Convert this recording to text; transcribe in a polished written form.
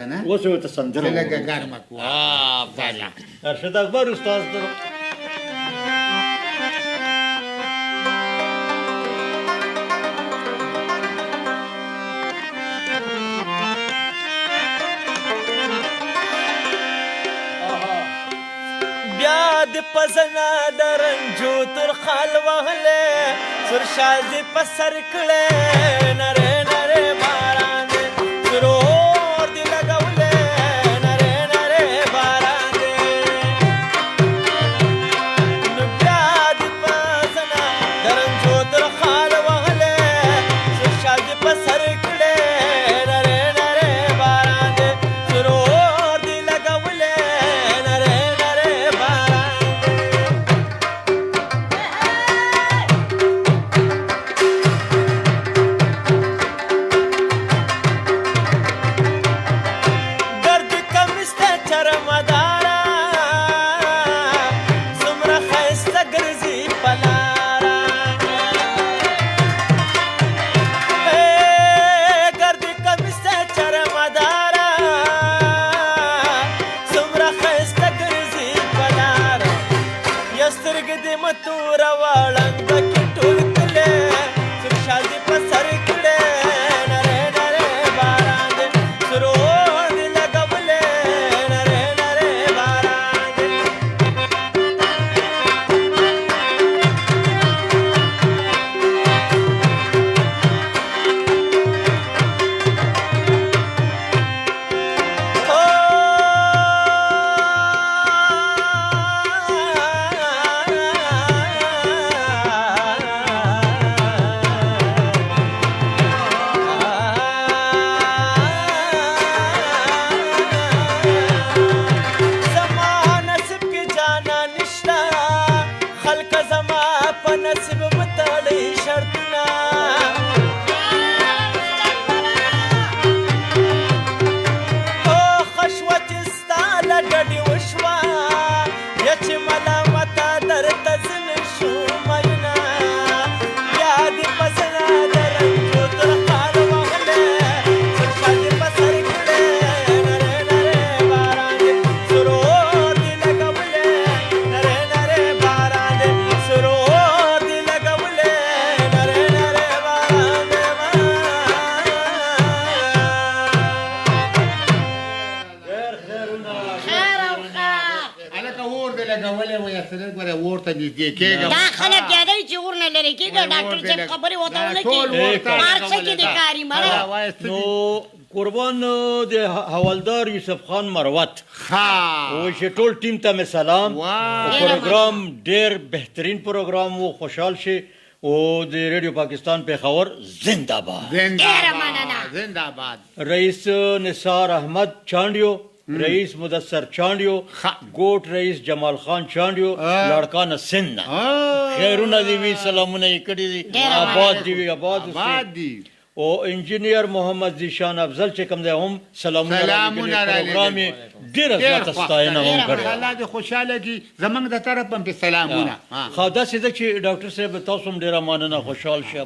اوس ورته سندره لږه ګرمه کړه. بله ارشد اکبر استاد در بیا د پزنا درنجو تر خال وهله سر شاز په سر کړه نره نره باران سرور دی لګولې نره نره باران نو بیا د پزنا درنجو تر خال وهله سر شاز په سر کړه نره نره باران سرور دی لګولې نره دا خلک یادوي چې اور نه لرې کېږي ډاکټر صاحب خبرې ورته ونه کړي مارکسه کې د کاري مړه نو قربان د حوالدار یوسف خان مروت او چې ټول ټیم ته مې سلام پروګرام ډېر بهترین پروګرام و خوشحال شي او د ریډیو پاکستان پېښور زنده باد ډېره مننه زنده باد رئیس نثار احمد چانډیو رئیس مدثر چانډیو ګوټ رئیس جمال خان چانډیو لړکانه سند خیرونه دې وي سلامونه یې کړي دي آباد دې وي آباد دي او انجینیر محمد ذیشان افضل چې کوم دی هم سلامونه پروګرام یې ډېره زیاته ستاینه هم کړې الله دې خوشحاله کړي زموږ د طرف هم پې سلامونه خو داسې ده چې ډاکټر صاحب تاسو هم ډېره مننه خوشحال شئ